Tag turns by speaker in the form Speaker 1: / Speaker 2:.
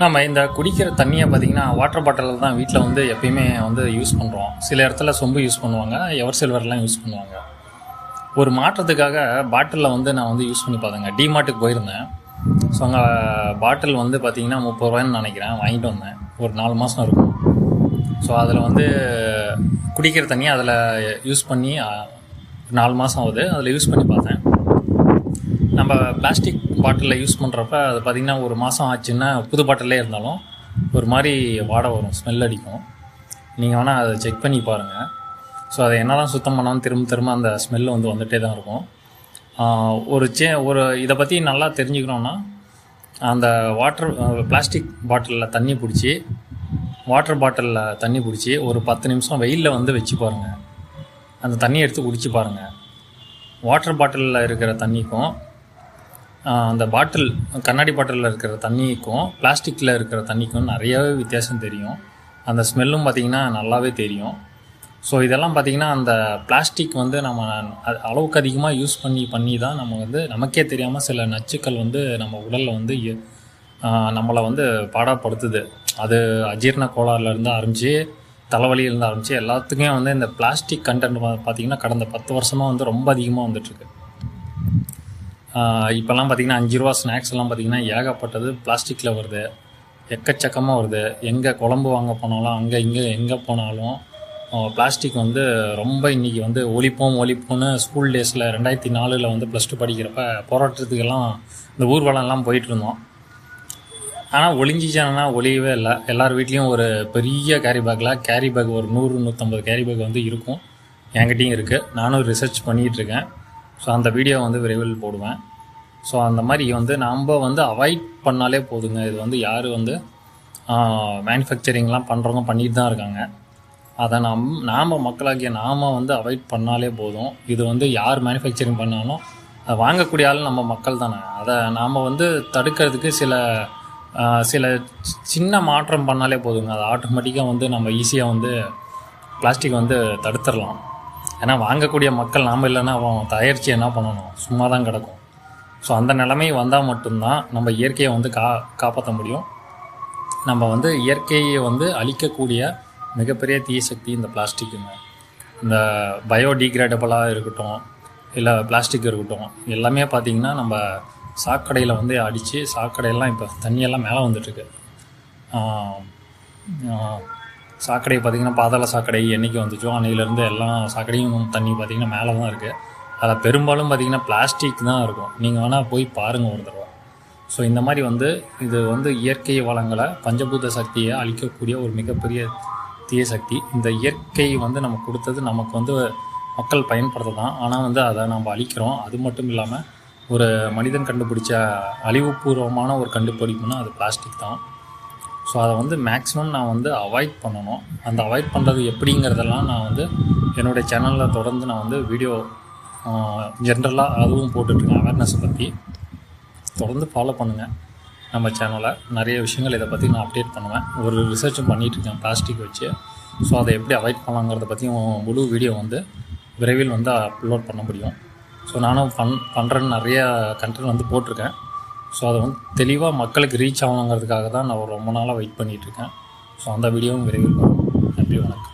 Speaker 1: நம்ம இந்த குடிக்கிற தண்ணியை பார்த்திங்கன்னா வாட்டர் பாட்டிலில் தான் வீட்டில் வந்து எப்பயுமே வந்து யூஸ் பண்ணுறோம். சில இடத்துல சொம்பு யூஸ் பண்ணுவாங்க, எவர் சில்வர்லாம் யூஸ் பண்ணுவாங்க. ஒரு மாற்றத்துக்காக பாட்டிலில் வந்து நான் வந்து யூஸ் பண்ணி பார்த்தேங்க. டிமார்ட்டுக்கு போயிருந்தேன். ஸோ அங்கே பாட்டில் வந்து பார்த்திங்கன்னா 30 ரூபாய்ன்னு நினைக்கிறேன், வாங்கிட்டு வந்தேன். ஒரு 4 மாதம் இருக்கும். ஸோ அதில் வந்து குடிக்கிற தண்ணியை அதில் யூஸ் பண்ணி 4 மாதம் ஆகுது. அதில் யூஸ் பண்ணி பார்த்தேன். நம்ம பிளாஸ்டிக் பாட்டிலில் யூஸ் பண்ணுறப்ப அது பார்த்திங்கன்னா ஒரு மாதம் ஆச்சுன்னா புது பாட்டிலே இருந்தாலும் ஒரு மாதிரி வாடை வரும், ஸ்மெல் அடிக்கும். நீங்கள் வேணால் அதை செக் பண்ணி பாருங்கள். ஸோ அதை என்ன தான் சுத்தம் பண்ணாலும் திரும்ப அந்த ஸ்மெல்லு வந்து வந்துகிட்டே தான் இருக்கும். ஒரு இதை பற்றி நல்லா தெரிஞ்சுக்கணுன்னா அந்த பிளாஸ்டிக் பாட்டிலில் தண்ணி பிடிச்சி வாட்டர் பாட்டிலில் தண்ணி பிடிச்சி ஒரு 10 நிமிஷம் வெயிலில் வந்து வச்சு பாருங்கள். அந்த தண்ணியை எடுத்து குடிச்சு பாருங்கள். வாட்டர் பாட்டிலில் இருக்கிற தண்ணிக்கும் அந்த பாட்டில் கண்ணாடி பாட்டிலில் இருக்கிற தண்ணிக்கும் பிளாஸ்டிக்கில் இருக்கிற தண்ணிக்கும் நிறையாவே வித்தியாசம் தெரியும். அந்த ஸ்மெல்லும் பார்த்திங்கன்னா நல்லாவே தெரியும். ஸோ இதெல்லாம் பார்த்திங்கன்னா அந்த பிளாஸ்டிக் வந்து நம்ம அளவுக்கு அதிகமாக யூஸ் பண்ணி தான் நம்ம வந்து நமக்கே தெரியாமல் சில நச்சுக்கள் வந்து நம்ம உடலில் வந்து நம்மளை வந்து பாடப்படுத்துது. அது அஜீரண கோளாறுலேருந்து ஆரம்பித்து தலைவலியிலேருந்து ஆரம்பித்து எல்லாத்துக்குமே வந்து இந்த பிளாஸ்டிக் கண்டென்ட் பார்த்திங்கன்னா கடந்த 10 வருஷமாக வந்து ரொம்ப அதிகமாக வந்துட்டுருக்கு. இப்போல்லாம் பார்த்திங்கன்னா 5 ரூபா ஸ்நாக்ஸ் எல்லாம் பார்த்திங்கன்னா ஏகப்பட்டது பிளாஸ்டிக்கில் வருது, எக்கச்சக்கமாக வருது. எங்கே குழம்பு வாங்க போனாலும் எங்கே போனாலும் பிளாஸ்டிக் வந்து ரொம்ப இன்றைக்கி வந்து ஒழிப்போம்னு ஸ்கூல் டேஸில் 2004 வந்து +2 படிக்கிறப்ப போராட்டத்துக்கெல்லாம் இந்த ஊர்வலம்லாம் போயிட்டுருந்தோம். ஆனால் ஒழிஞ்சிச்சானா ஒழியவே இல்லை. எல்லார் வீட்லேயும் ஒரு பெரிய கேரி பேக் ஒரு 100-150 கேரி பேக் வந்து இருக்கும். என்கிட்டையும் இருக்குது. நானும் ரிசர்ச் பண்ணிகிட்ருக்கேன். ஸோ அந்த வீடியோ வந்து விரைவில் போடுவேன். ஸோ அந்த மாதிரி வந்து நாம் வந்து அவாய்ட் பண்ணாலே போதுங்க. இது வந்து யார் வந்து மேனுஃபேக்சரிங்லாம் பண்ணுறவங்க பண்ணிட்டு தான் இருக்காங்க. அதை நாம் மக்களாகிய நாம் வந்து அவாய்ட் பண்ணாலே போதும். இது வந்து யார் மேனுஃபேக்சரிங் பண்ணாலும் அதை வாங்கக்கூடிய ஆள் நம்ம மக்கள் தானே. அதை நாம் வந்து தடுக்கிறதுக்கு சில சின்ன மாற்றம் பண்ணாலே போதுங்க. அது ஆட்டோமேட்டிக்காக வந்து நம்ம ஈஸியாக வந்து பிளாஸ்டிக் வந்து தடுத்துடலாம். ஏன்னா வாங்கக்கூடிய மக்கள் நாம் இல்லைன்னா அவன் தயாரித்து என்ன பண்ணணும், சும்மா தான் கிடக்கும். ஸோ அந்த நிலைமை வந்தால் மட்டும்தான் நம்ம இயற்கையை வந்து காப்பாற்ற முடியும். நம்ம வந்து இயற்கையை வந்து அழிக்கக்கூடிய மிகப்பெரிய தீய சக்தி இந்த பிளாஸ்டிக்குங்க. இந்த பயோடிகிரேடபிளாக இருக்கட்டும், இல்லை பிளாஸ்டிக் இருக்கட்டும், எல்லாமே பார்த்திங்கன்னா நம்ம சாக்கடையில் வந்து அடித்து சாக்கடையெல்லாம் இப்போ தண்ணியெல்லாம் மேலே வந்துட்டுருக்கு. சாக்கடை பார்த்திங்கன்னா பாதாள சாக்கடை என்றைக்கு வந்துச்சோ அன்றையிலேருந்து எல்லா சாக்கடையும் தண்ணி பார்த்திங்கன்னா மேலே தான் இருக்குது. அதில் பெரும்பாலும் பார்த்திங்கன்னா பிளாஸ்டிக் தான் இருக்கும். நீங்கள் வேணால் போய் பாருங்கள் ஒரு தடவை. ஸோ இந்த மாதிரி வந்து இது வந்து இயற்கை வளங்களை பஞ்சபூத சக்தியை அழிக்கக்கூடிய ஒரு மிகப்பெரிய தீய சக்தி. இந்த இயற்கை வந்து நமக்கு கொடுத்தது நமக்கு வந்து மக்கள் பயன்படுத்த தான். ஆனால் வந்து அதை நம்ம அழிக்கிறோம். அது மட்டும் இல்லாமல் ஒரு மனிதன் கண்டுபிடிச்ச அழிவுபூர்வமான ஒரு கண்டுபிடிப்புனா அது பிளாஸ்டிக் தான். ஸோ அதை வந்து மேக்ஸிமம் நான் வந்து அவாய்ட் பண்ணணும். அந்த அவாய்ட் பண்ணுறது எப்படிங்கிறதெல்லாம் நான் வந்து என்னுடைய சேனலில் தொடர்ந்து நான் வந்து வீடியோ ஜென்ரலாக அதுவும் போட்டுட்ருக்கேன். அவேர்னஸை பற்றி தொடர்ந்து ஃபாலோ பண்ணுங்கள். நம்ம சேனலில் நிறைய விஷயங்கள் இதை பற்றி நான் அப்டேட் பண்ணுவேன். ஒரு ரிசர்ச்சும் பண்ணிகிட்ருக்கேன் பிளாஸ்டிக் வச்சு. ஸோ அதை எப்படி அவாய்ட் பண்ணலாங்கிறத பற்றியும் முழு வீடியோ வந்து விரைவில் வந்து அப்லோட் பண்ண முடியும். ஸோ நானும் பண்ணுறேன்னு நிறைய கண்டென்ட் வந்து போட்டிருக்கேன். ஸோ அதை வந்து தெளிவாக மக்களுக்கு ரீச் ஆகணுங்கிறதுக்காக தான் நான் ரொம்ப நாளாக வெயிட் பண்ணிகிட்ருக்கேன். ஸோ அந்த வீடியோவும் விரைவில் வரும். நன்றி, வணக்கம்.